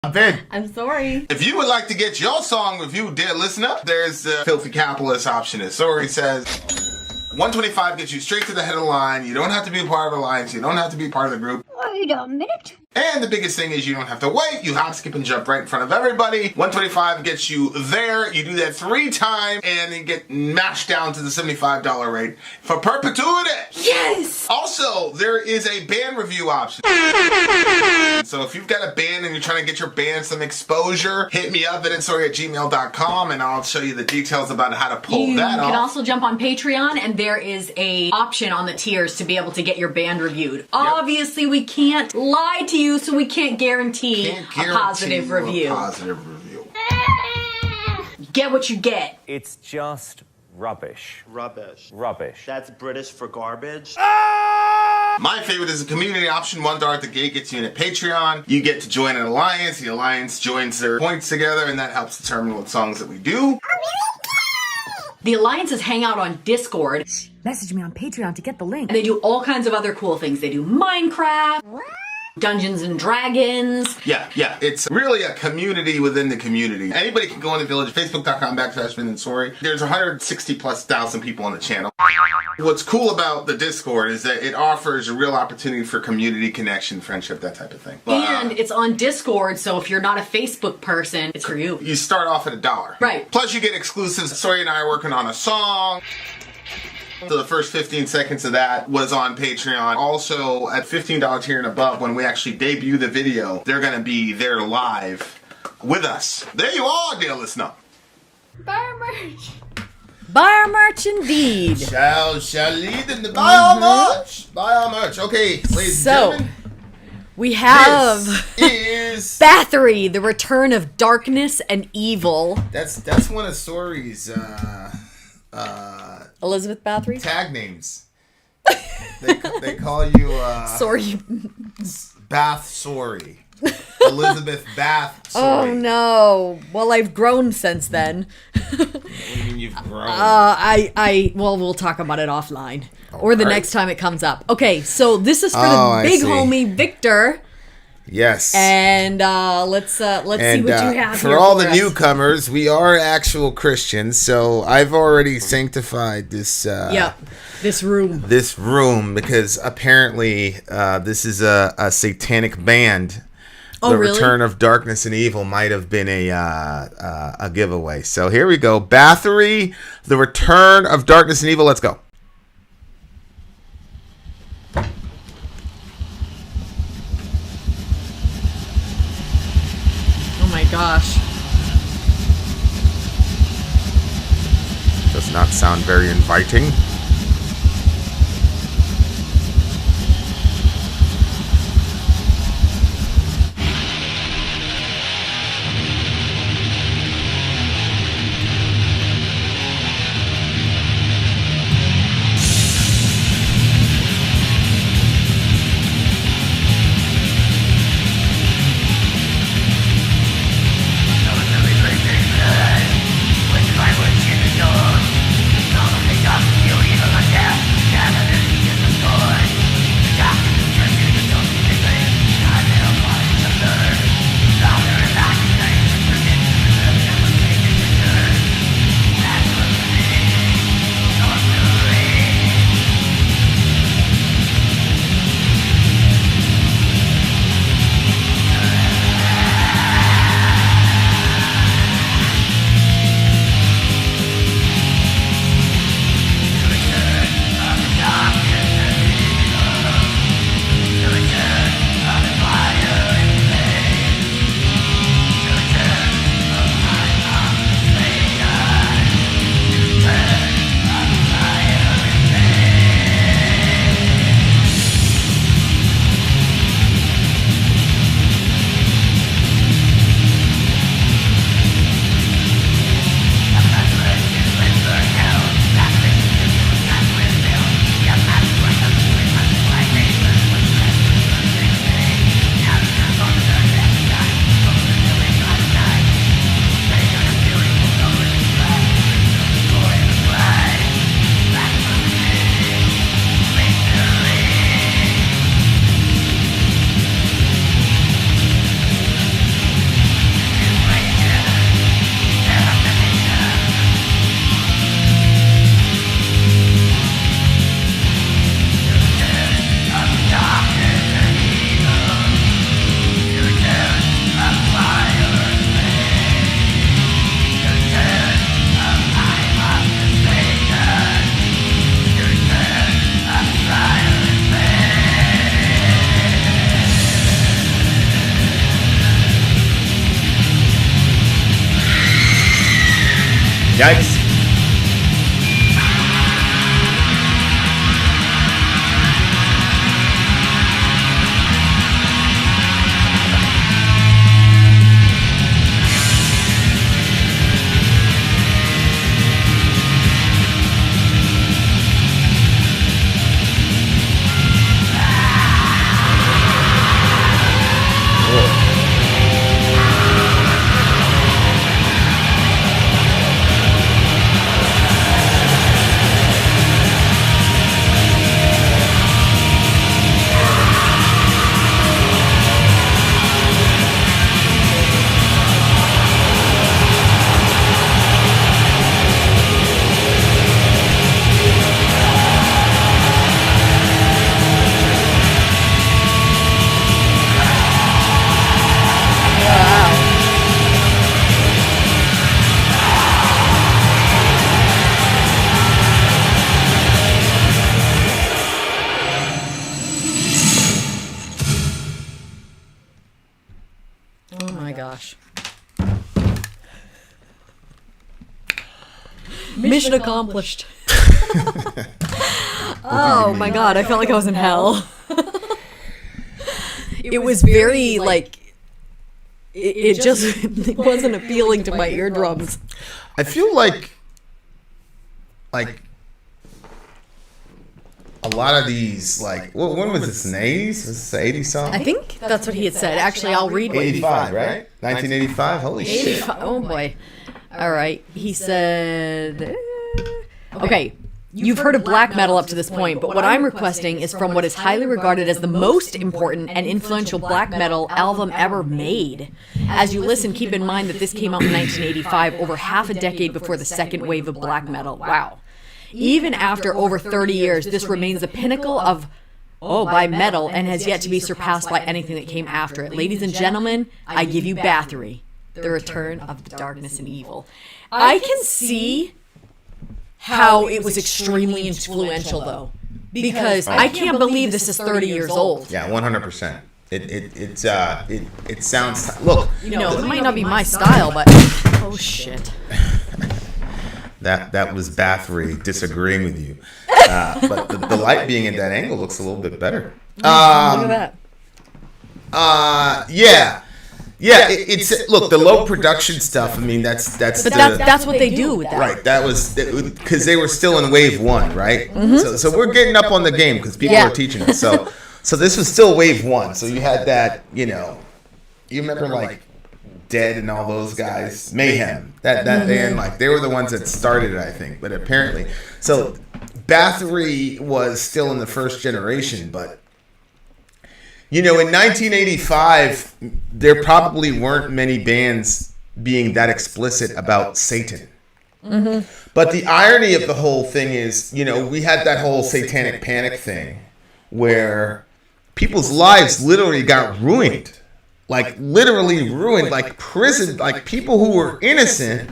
I'm Vin. I'm sorry. If you would like to get your song reviewed, dear listener, there's the filthy capitalist option. As Sori says, $125 gets you straight to the head of the line. You don't have to be a part of the alliance. You don't have to be part of the group. Wait a minute. And the biggest thing is you don't have to wait. You hop, skip, and jump right in front of everybody. $125 gets you there. You do that 3 times, and you get mashed down to the $75 rate for perpetuity. Yes! Also, there is a band review option. So if you've got a band and you're trying to get your band some exposure, hit me up at villageXchange@gmail.com, and I'll show you the details about how to pull that off. You can also jump on Patreon, and there is a option on the tiers to be able to get your band reviewed. Yep. Obviously, we can't lie to you, so we can't guarantee a positive review. Get what you get. It's just rubbish. Rubbish. Rubbish. That's British for garbage. My favorite is a community option. $1 at the gate gets you in at Patreon. You get to join an alliance. The alliance joins their points together, and that helps determine what songs that we do. The alliances hang out on Discord. Message me on Patreon to get the link. And they do all kinds of other cool things. They do Minecraft, Dungeons and Dragons. Yeah. It's really a community within the community. Anybody can go on the village, facebook.com/Vin and Sori. There's 160,000+ people on the channel. What's cool about the Discord is that it offers a real opportunity for community connection, friendship, that type of thing. And it's on Discord, so if you're not a Facebook person, it's for you. You start off at $1. Right. Plus you get exclusives. Sori and I are working on a song. So the first 15 seconds of that was on Patreon. Also, at $15 tier and above, when we actually debut the video, they're going to be there live with us. There you are, dear listener. Buy our merch. Buy our merch indeed. Shall lead them to buy our merch. Buy our merch. Okay, ladies and gentlemen. We have is Bathory, the return of darkness and evil. That's one of Sori's Elizabeth Bathory? tag names. They call you Sorry. Bath Sori. Elizabeth Bath Sori. Oh no. Well, I've grown since then. What do you mean you've grown? Well, we'll talk about it offline. Or the next time it comes up. Okay, so this is for the big homie Victor. Yes. And let's see what you have for here all for the us. newcomers, we are actual Christians, so I've already sanctified this. This room. This room, because apparently this is a satanic band. Oh, the really? Return of Darkness and Evil might have been a giveaway. So here we go. Bathory, The Return of Darkness and Evil. Let's go. Oh my gosh. Does not sound very inviting. When I was in the dark, all of the dark fury Yikes. Oh my gosh. Mission accomplished. Oh my god, I felt like I was in hell. It was very like it just it wasn't appealing to my eardrums. I feel like a lot of these, like, when was this, in the 80s? Was this an 80s song? I think that's what he had said. Actually, I'll read what 85, right? 1985? Holy shit. Oh boy. All right. He said, okay, you've heard of black metal up to this point, but what I'm requesting is from what is highly regarded as the most important and influential black metal album ever made. As you listen, keep in mind that this came out in 1985, over half a decade before the second wave of black metal. Wow. Even after over 30 years, this remains the pinnacle of by metal and has yet to be surpassed by anything that came after it. Ladies and gentlemen, I give you Bathory, the return of the darkness and evil. I can see how it was extremely influential, though, because I can't believe this is 30 years old. Yeah, 100%. It sounds. Look, it might not be my style, but oh shit. That was Bathory disagreeing with you. But the light being at that angle looks a little bit better. Look at that. Yeah. It's look, the low production stuff. I mean, that's what they do with that. Right. That was because they were still in wave one, right? Mm-hmm. So we're getting up on the game because people are teaching us. So this was still wave one. So you had that. You remember like Dead and all those guys, Mayhem. That band, like, they were the ones that started it, I think. But apparently, so Bathory was still in the first generation, but in 1985, there probably weren't many bands being that explicit about Satan. Mm-hmm. But the irony of the whole thing is, we had that whole satanic panic thing where people's lives literally got ruined. Like, literally ruined, like prison, like people who were innocent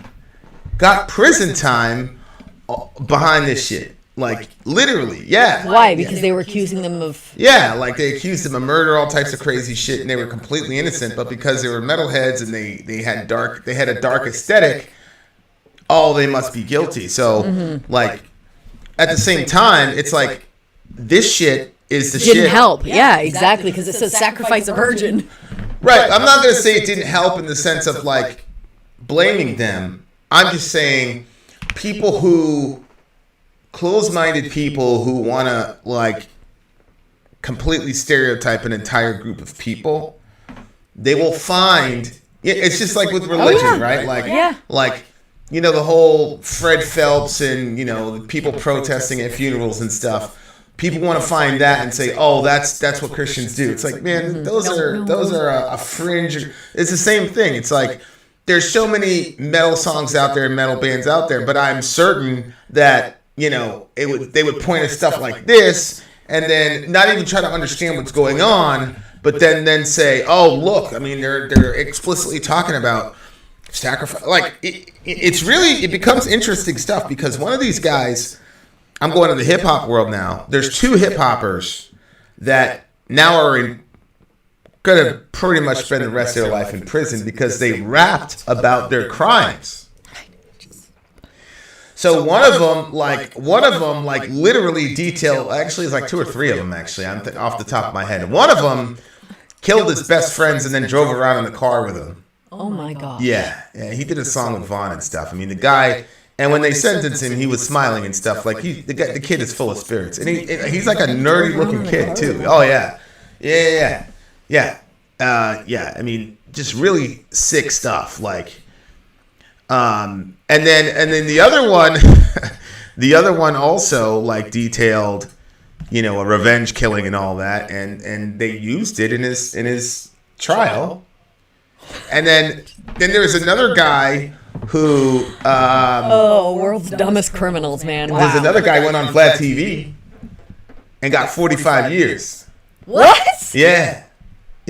got prison time behind this shit. Like, literally, yeah. Why? Because they were accusing them of... Yeah, like they accused them of murder, all types of crazy shit, and they were completely innocent, but because they were metalheads and they had a dark aesthetic, they must be guilty. So, like, at the same time, it's like, this shit is the shit. Didn't help. Yeah, exactly, because it says sacrifice a virgin. Right. I'm not going to say it didn't help in the sense of, like, blaming them. I'm just saying closed-minded people who want to, like, completely stereotype an entire group of people, they will find, it's just like with religion, right? Like, the whole Fred Phelps and, people protesting at funerals and stuff. People want to find that and say, that's what Christians do. It's like, man, those are a fringe. It's the same thing. It's like, there's so many metal songs out there and metal bands out there, but I'm certain that, they would point at stuff like this and then not even try to understand what's going on, but then say, look, I mean, they're explicitly talking about sacrifice. Like, it becomes interesting stuff because one of these guys, I'm going to the hip hop world now. There's two hip hoppers that now are going to pretty much spend the rest of their life in prison because they rapped about their crimes. So one of them, like literally detailed. Actually, it's like 2 or 3 of them. Actually, I'm off the top of my head. One of them killed his best friends and then drove around in the car with him. Oh my god. Yeah, he did a song with Vaughn and stuff. I mean, the guy. And when they sentenced him, he was smiling and stuff. Like the kid is full of spirits, and he's like a nerdy looking kid too. Oh yeah. I mean, just really sick stuff. Like, and then the other one, the other one also like detailed, a revenge killing and all that, and they used it in his trial. And then there was another guy who world's dumbest criminals, man. Wow. There's another guy went on Vlad TV and got 45 years. What? Yeah.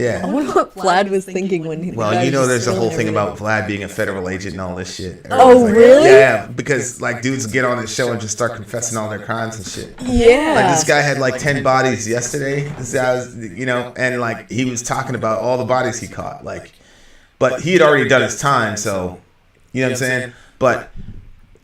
I wonder what Vlad was thinking when he. Well, there's a whole thing about Vlad being a federal agent and all this shit. Oh, really? Yeah, because like dudes get on his show and just start confessing all their crimes and shit. Yeah. Like this guy had like 10 bodies yesterday. This guy was, and like he was talking about all the bodies he caught. Like, but he had already done his time, so you know what I'm saying? But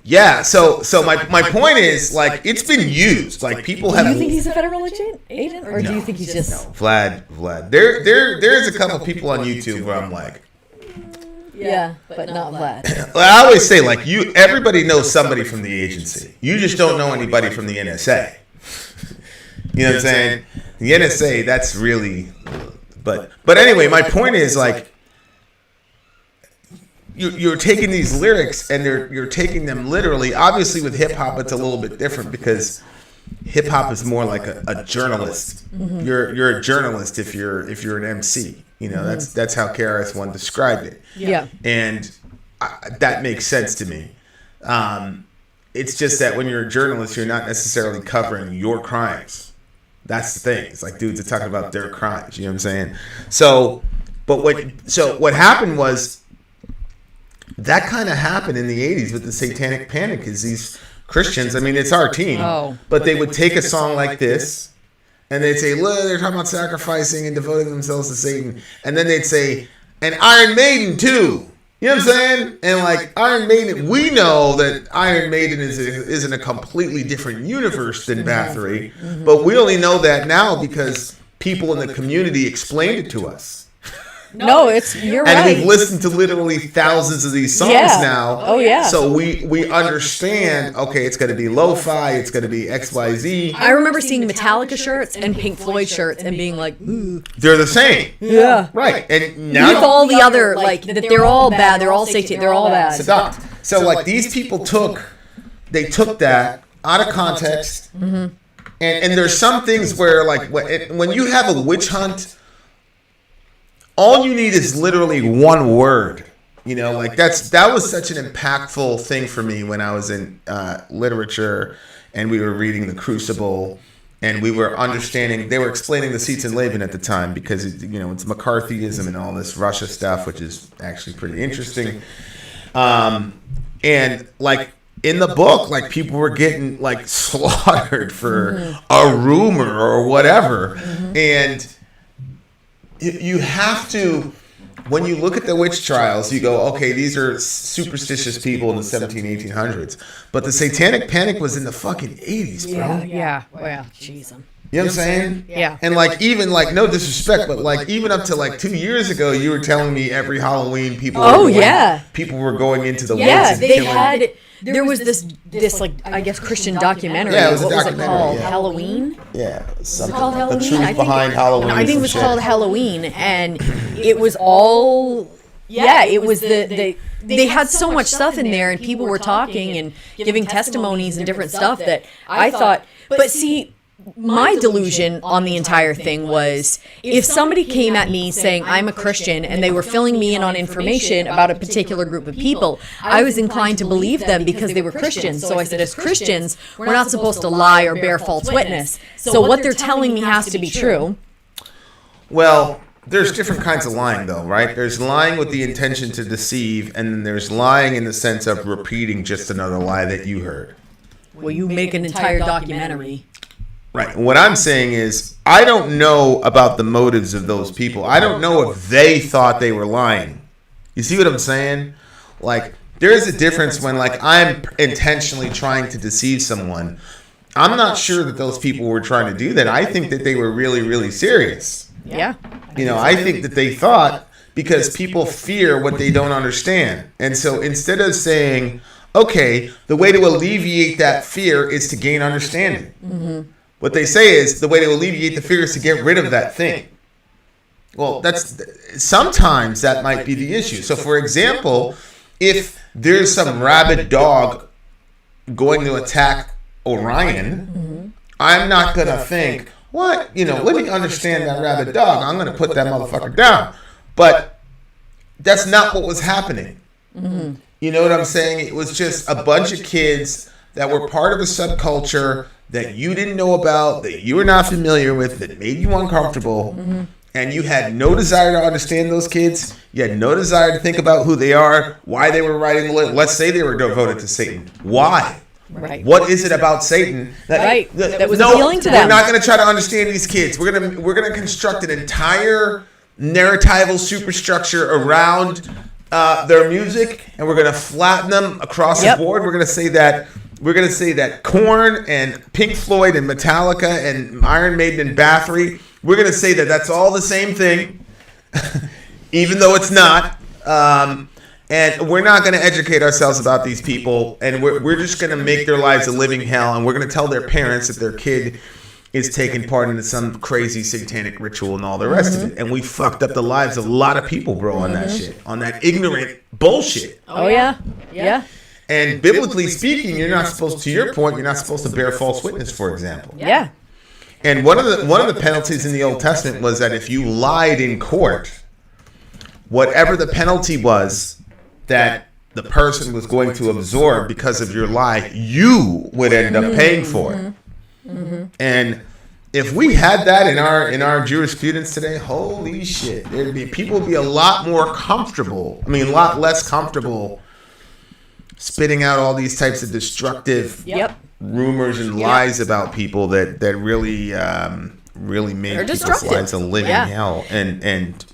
yeah, so my point is like it's been used. Like people have. Do you think he's a federal agent, or do you think he's just Vlad? There's a couple people on YouTube where I'm like, yeah, but not Vlad. I always say like everybody knows somebody from the agency. You just don't know anybody from the NSA. You know what I'm saying? The NSA, that's really, but anyway, my point is like. You're taking these lyrics and you're taking them literally. Obviously, with hip hop, it's a little bit different because hip hop is more like a journalist. Mm-hmm. You're a journalist if you're an MC. That's how KRS-One described it. Yeah, and that makes sense to me. It's just that when you're a journalist, you're not necessarily covering your crimes. That's the thing. It's like dudes are talking about their crimes. You know what I'm saying? So what happened was. That kind of happened in the 80s with the Satanic Panic is these Christians, I mean, it's our team, but they would take a song like this and they'd say, look, they're talking about sacrificing and devoting themselves to Satan. And then they'd say, and Iron Maiden too. You know what I'm saying? And like Iron Maiden, we know that Iron Maiden is in a completely different universe than Bathory, but we only know that now because people in the community explained it to us. No, you're right. And we've listened to literally thousands of these songs now. Oh, yeah. So we understand, okay, it's going to be lo-fi, it's going to be XYZ. I remember seeing Metallica shirts and Pink Floyd shirts and being like, ooh. They're the same. Yeah. Right. And now... With all the other, like, that they're all bad, they're all satanic, they're all bad. So like, these people took that out of context. Mm-hmm. And there's some things where, like, when you have a witch hunt... All you need is literally one word, like that was such an impactful thing for me when I was in literature and we were reading The Crucible and we were understanding, they were explaining the Seats and Laban at the time because, it's McCarthyism and all this Russia stuff, which is actually pretty interesting. And like in the book, like people were getting like slaughtered for a rumor or whatever. And you have to, when you look at the witch trials, you go, okay, these are superstitious people in the 1800s. But the Satanic Panic was in the fucking 80s, bro. Yeah. Well, jeez. You know what I'm saying? Yeah. And like, even like, no disrespect, but like, even up to like 2 years ago, you were telling me every Halloween people were going into the woods and killing. There was this like, I guess, Christian documentary. Yeah, it was a what documentary. Was it called? Halloween? Yeah. Was it called Halloween? The truth behind Halloween. I think it was called Halloween. And it was all... Yeah, it was they had so much stuff in there and people were talking and giving testimonies and different stuff that I thought... But see... My delusion on the entire thing was if somebody came at me saying I'm a Christian and they were filling me in on information about a particular group of people, I was inclined to believe them because they were Christians. So I said, as Christians, we're not supposed to lie or bear false witness. So what they're telling me has to be true. Well, there's different kinds of lying, though, right? There's lying with the intention to deceive, and then there's lying in the sense of repeating just another lie that you heard. Well, you make an entire documentary. Right. What I'm saying is, I don't know about the motives of those people. I don't know if they thought they were lying. You see what I'm saying? Like, there is a difference when like I'm intentionally trying to deceive someone. I'm not sure that those people were trying to do that. I think that they were really, really serious. Yeah. You know, I think that they thought, because people fear what they don't understand. And so instead of saying, okay, the way to alleviate that fear is to gain understanding. Mm-hmm. What they say is the way to alleviate the fear is to get rid of that thing. Well, that's sometimes that might be the issue. So for example, if there's some rabid dog going to attack Orion, I'm not going to think, what? You know, let me understand that rabid dog. I'm going to put that motherfucker down. But that's not what was happening. Mm-hmm. You know what I'm saying? It was just a bunch of kids that were part of a subculture that you didn't know about, that you were not familiar with, that made you uncomfortable. Mm-hmm. And you had no desire to understand those kids. You had no desire to think about who they are, why they were writing the list. Let's say they were devoted to Satan. Why? Right. What is it about Satan that was appealing to them? We're not going to try to understand these kids. We're going to construct an entire narratival superstructure around their music, and we're going to flatten them across the board. We're going to say that Korn and Pink Floyd and Metallica and Iron Maiden and Bathory, we're going to say that that's all the same thing, even though it's not. And we're not going to educate ourselves about these people, and we're just going to make their lives a living hell, and we're going to tell their parents that their kid is taking part in some crazy satanic ritual and all the rest of it. And we fucked up the lives of a lot of people, bro, on that shit, on that ignorant bullshit. Oh, yeah. Yeah. And biblically speaking, you're not supposed, to your point, you're not supposed to bear false witness, for example. Yeah. And one of the penalties in the Old Testament was that if you lied in court, whatever the penalty was that the person was going to absorb because of your lie, you would end up paying for it. Mm-hmm. And if we had that in our jurisprudence today, holy shit, people would be a lot more comfortable. I mean, a lot less comfortable spitting out all these types of destructive rumors and lies about people that really make people's lives a living hell. And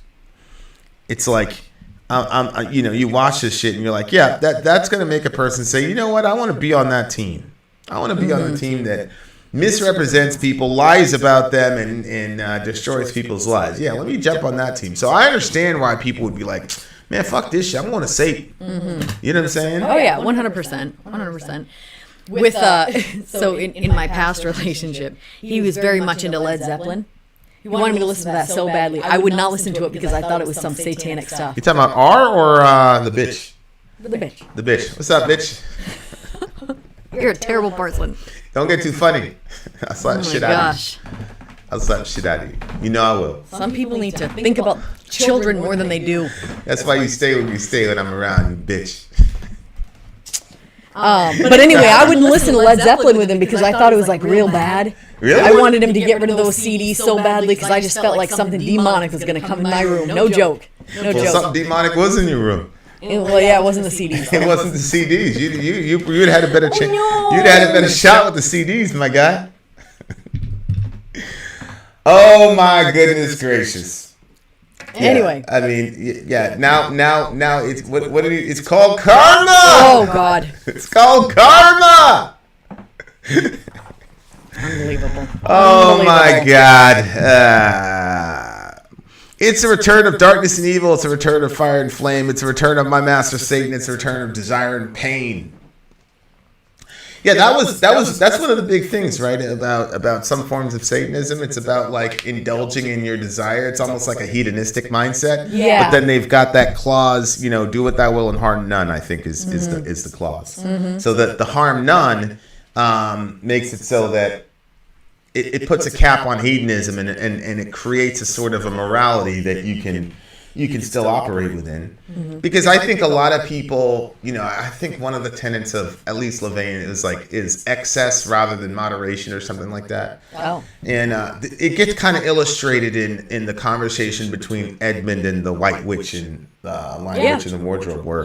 it's like, you watch this shit and you're like, yeah, that's gonna make a person say, you know what, I want to be on that team. I want to be on the team that misrepresents people, lies about them, and destroys people's lives. Yeah, let me jump on that team. So I understand why people would be like, man, fuck this shit. I'm going to Satan. Mm-hmm. You know what I'm saying? Oh yeah, 100%, 100%. With so in my past relationship, he was very much into Led Zeppelin. He wanted me to listen to that so badly. I would not listen to it because I thought it was some satanic stuff. You talking about R or the bitch? The bitch. The bitch. What's up, bitch? You're a terrible person. Don't get too funny. I'll slap the shit out of you. I'll slap the shit out of you. You know I will. Some people need to think about children more than they do. That's why you stay when I'm around, you bitch. But anyway, I wouldn't listen to Led Zeppelin with him because I thought it was like real bad. Really? I wanted him to get rid of those CDs so badly because I just felt like something demonic was going to come in my room. No joke. No joke. Something demonic was in your room. Well, yeah, it wasn't the CDs. It wasn't the CDs. You'd had a better chance. No. You'd had a better shot with the CDs, my guy. Oh my goodness gracious. Anyway, I mean, yeah. Now it's what it's called karma. Oh God. It's called karma. Unbelievable. Oh my God. It's a return of darkness and evil. It's a return of fire and flame. It's a return of my master Satan. It's a return of desire and pain. Yeah, that's one of the big things, right? About some forms of Satanism. It's about like indulging in your desire. It's almost like a hedonistic mindset. Yeah. But then they've got that clause, do what thou will and harm none, I think is the clause. Mm-hmm. So that the harm none makes it so that it puts a cap on hedonism and it creates a sort of a morality that you can still operate within. Mm-hmm. Because I think a lot of people, I think one of the tenets of at least Levain is excess rather than moderation or something like that. Oh. And it gets kind of illustrated in the conversation between Edmund and the White Witch and Lion Witch in the Wardrobe, where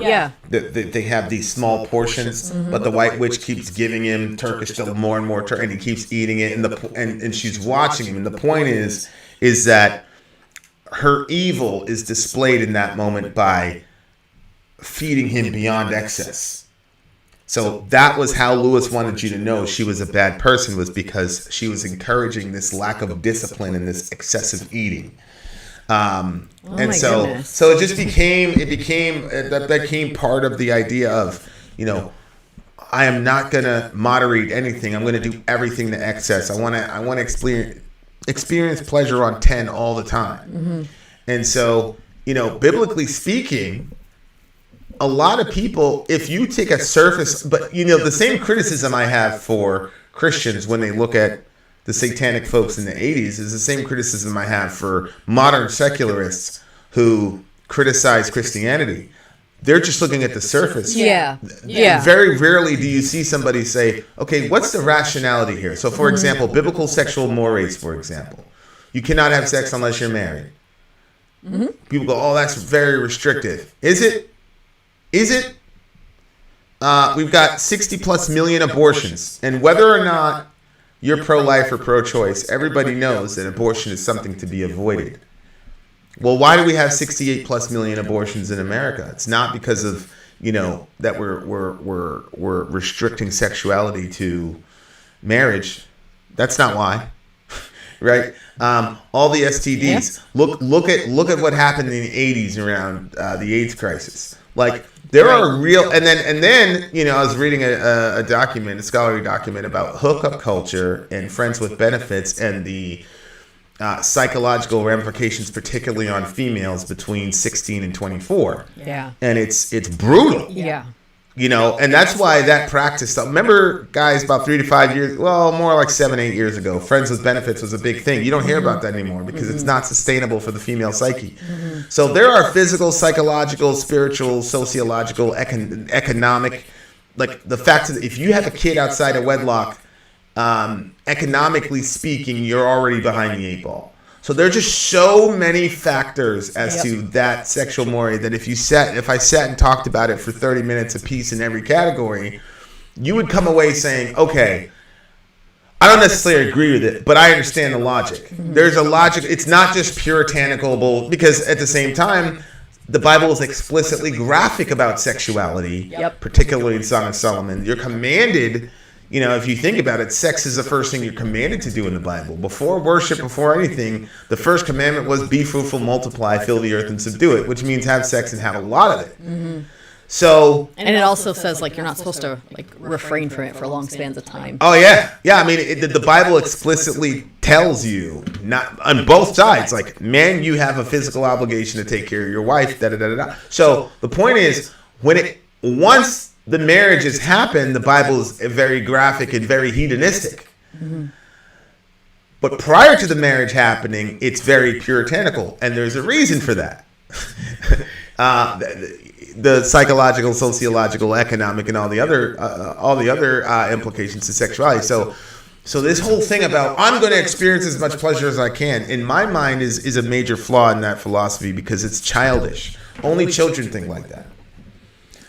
they have these small portions, but the White Witch keeps giving him Turkish still more and more, and he keeps eating it, and she's watching him. And the point is that her evil is displayed in that moment by feeding him beyond excess. So that was how Lewis wanted you to know she was a bad person, was because she was encouraging this lack of discipline and this excessive eating. And so it just became that became part of the idea of, you know, I am not going to moderate anything. I'm going to do everything to excess. I want to experience pleasure on 10 all the time. And so, you know, biblically speaking, a lot of people, if you take a surface, but you know, the same criticism I have for Christians when they look at the satanic folks in the 80s is the same criticism I have for modern secularists who criticize Christianity. They're just looking at the surface. Yeah. Very rarely do you see somebody say, okay, what's the rationality here? So, for example, biblical sexual mores, for example. You cannot have sex unless you're married. People go, oh, that's very restrictive. Is it? We've got 60 plus million abortions. And whether or not you're pro-life or pro-choice, everybody knows that abortion is something to be avoided. Well, why do we have 68 plus million abortions in America? It's not because of, you know, that we're restricting sexuality to marriage. That's not why, right? All the STDs. Look at what happened in the 80s around the AIDS crisis. Like, there are real, and then you know, I was reading a document, a scholarly document about hookup culture and friends with benefits and the psychological ramifications, particularly on females between 16 and 24. Yeah. And it's brutal. Yeah. You know, and that's why that practice. Remember, guys, about 3 to 5 years, well, more like 7, 8 years ago, friends with benefits was a big thing. You don't hear about that anymore because it's not sustainable for the female psyche. So there are physical, psychological, spiritual, sociological, economic, like the fact that if you have a kid outside of wedlock, economically speaking, you're already behind the 8 ball. So there are just so many factors as to that sexual more that if I sat and talked about it for 30 minutes apiece in every category, you would come away saying, okay, I don't necessarily agree with it, but I understand the logic. There's a logic. It's not just puritanical, because at the same time, the Bible is explicitly graphic about sexuality, particularly in Song of Solomon. You're commanded. You know, if you think about it, sex is the first thing you're commanded to do in the Bible. Before worship, before anything, the first commandment was be fruitful, multiply, fill the earth, and subdue it, which means have sex and have a lot of it. So, and it also says, like, you're not supposed to, like, refrain from it for long spans of time. Oh, yeah. Yeah, I mean, the Bible explicitly tells you, not on both sides, like, man, you have a physical obligation to take care of your wife, da-da-da-da-da. So the point is, once the marriage has happened, the Bible is very graphic and very hedonistic. But prior to the marriage happening, it's very puritanical, and there's a reason for that. The psychological, sociological, economic, and all the other implications to sexuality. So this whole thing about I'm going to experience as much pleasure as I can, in my mind, is a major flaw in that philosophy because it's childish. Only children think like that.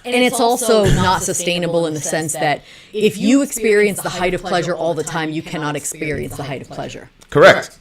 And it's also not sustainable in the sense that if you experience the height of pleasure all the time, you cannot experience the height of pleasure. Correct.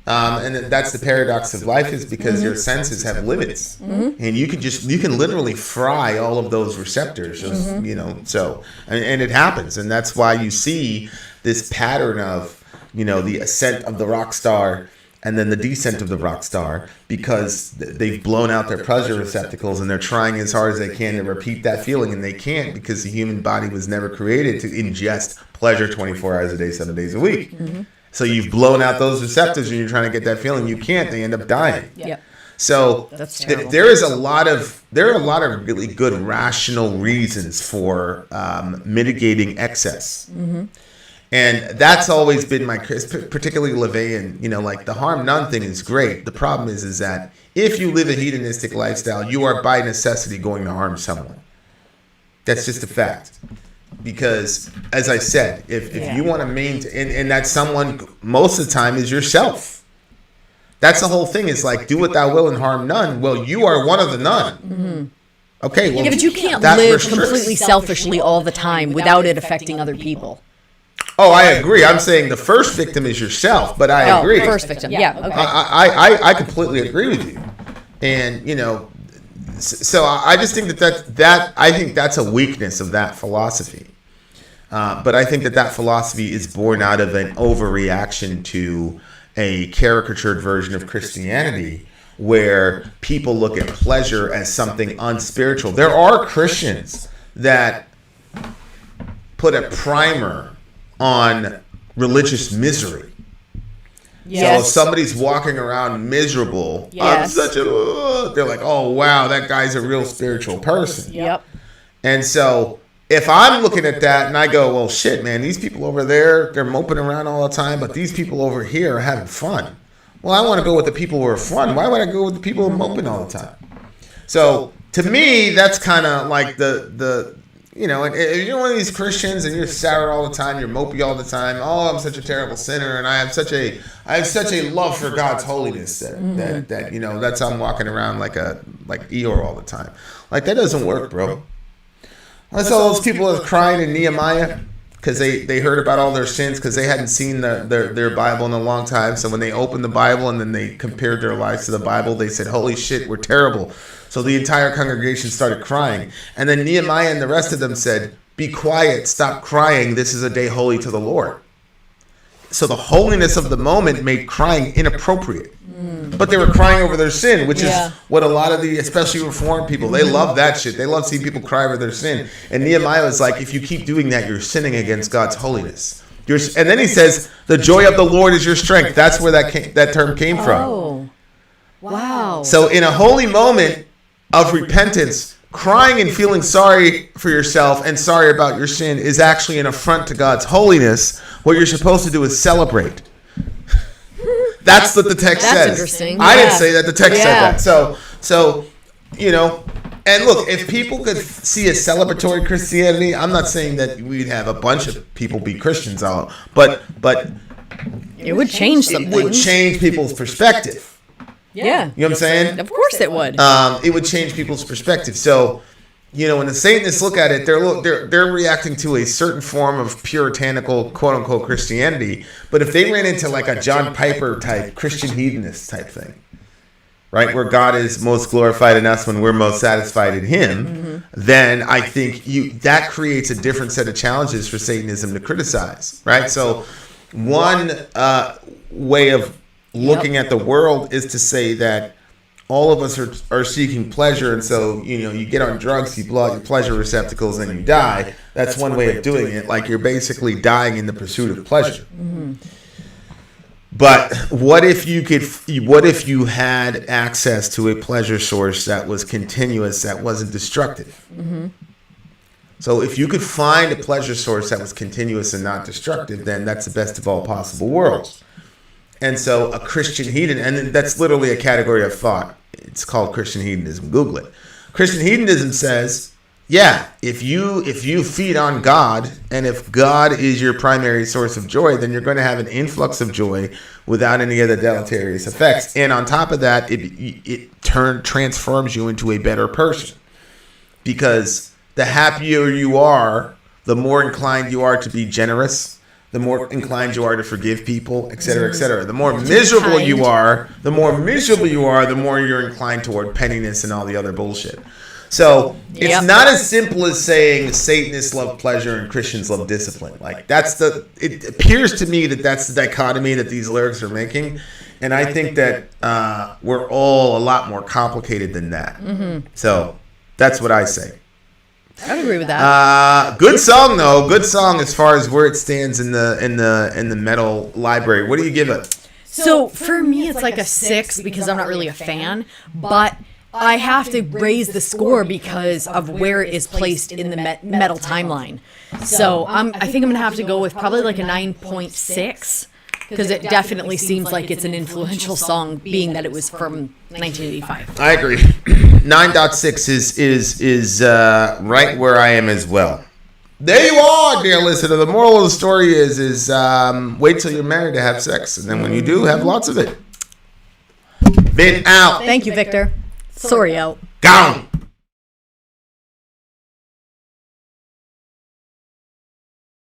And that's the paradox of life, is because your senses have limits, and you can literally fry all of those receptors, you know. So and it happens, and that's why you see this pattern of, you know, the ascent of the rock star and then the descent of the rock star, because they've blown out their pleasure receptacles and they're trying as hard as they can to repeat that feeling, and they can't, because the human body was never created to ingest pleasure 24 hours a day, 7 days a week. So you've blown out those receptors and you're trying to get that feeling. You can't. They end up dying. So there are a lot of really good rational reasons for mitigating excess. And that's always been my, particularly LaVeyan, you know, like the harm none thing is great. The problem is that if you live a hedonistic lifestyle, you are by necessity going to harm someone. That's just a fact. Because, as I said, if you want to maintain, and that someone most of the time is yourself. That's the whole thing, is like, do what thou will and harm none. Well, you are one of the none. Okay, well, yeah, but you can't live completely selfishly all the time without it affecting other people. Oh, I agree. I'm saying the first victim is yourself, but I agree. First victim, yeah. Okay. I completely agree with you. And, you know, So I just think that I think that's a weakness of that philosophy. But I think that philosophy is born out of an overreaction to a caricatured version of Christianity, where people look at pleasure as something unspiritual. There are Christians that put a primer on religious misery. Yes. So if somebody's walking around miserable, Yes. they're like, oh, wow, that guy's a real spiritual person. Yep. And so if I'm looking at that and I go, well, shit, man, these people over there, they're moping around all the time, but these people over here are having fun. Well, I want to go with the people who are fun. Why would I go with the people who are moping all the time? So to me, that's kind of like the you know, and if you're one of these Christians and you're sour all the time, you're mopey all the time. Oh, I'm such a terrible sinner, and I have such a love for God's holiness that you know, that's I'm walking around like Eeyore all the time. Like, that doesn't work, bro. I saw those people that was crying in Nehemiah because they heard about all their sins because they hadn't seen their Bible in a long time. So when they opened the Bible and then they compared their lives to the Bible, they said, holy shit, we're terrible. So the entire congregation started crying. And then Nehemiah and the rest of them said, be quiet, stop crying. This is a day holy to the Lord. So the holiness of the moment made crying inappropriate. But they were crying over their sin, which is what a lot of the, especially Reformed people, they love that shit. They love seeing people cry over their sin. And Nehemiah was like, if you keep doing that, you're sinning against God's holiness. And then he says, the joy of the Lord is your strength. That's where that term came from. Oh, wow. So in a holy moment of repentance, crying and feeling sorry for yourself and sorry about your sin is actually an affront to God's holiness. What you're supposed to do is celebrate. That's what the text says. That's interesting. I didn't say that. The text said that. So, you know, and look, if people could see a celebratory Christianity, I'm not saying that we'd have a bunch of people be Christians all, but it would change something. It would change people's perspective. Yeah. You know what I'm saying? Of course it would. It would change people's perspective. So, you know, when the Satanists look at it, they're reacting to a certain form of puritanical, quote unquote, Christianity. But if they ran into like a John Piper type Christian hedonist type thing, right, where God is most glorified in us when we're most satisfied in Him, then I think that creates a different set of challenges for Satanism to criticize, right? So, one way of looking at the world is to say that all of us are seeking pleasure, and so, you know, you get on drugs, you blow out your pleasure receptacles, and you die. That's one way of doing it. Like, you're basically dying in the pursuit of pleasure. But what if you had access to a pleasure source that was continuous, that wasn't destructive? So if you could find a pleasure source that was continuous and not destructive, then that's the best of all possible worlds. And so a Christian hedon, and that's literally a category of thought. It's called Christian hedonism. Google it. Christian hedonism says, yeah, if you feed on God, and if God is your primary source of joy, then you're going to have an influx of joy without any of the deleterious effects. And on top of that, it transforms you into a better person. Because the happier you are, the more inclined you are to be generous, the more inclined you are to forgive people, et cetera, et cetera. The more miserable you are, the more you're inclined toward pettiness and all the other bullshit. So it's not as simple as saying Satanists love pleasure and Christians love discipline. Like, it appears to me that that's the dichotomy that these lyrics are making. And I think that we're all a lot more complicated than that. So that's what I say. I would agree with that. Good song though. Good song as far as where it stands in the metal library. What do you give it? So for me, it's like a 6 because I'm not really a fan, but I have to raise the score because of where it is placed in the metal timeline. So I think I'm gonna have to go with probably like a 9.6. Because it definitely seems like it's an influential song, being that it was from 1985. I agree. 9.6 is right where I am as well. There you are, dear listener. The moral of the story is wait till you're married to have sex, and then when you do, have lots of it. Vin out. Thank you, Victor. Sori out. Gone.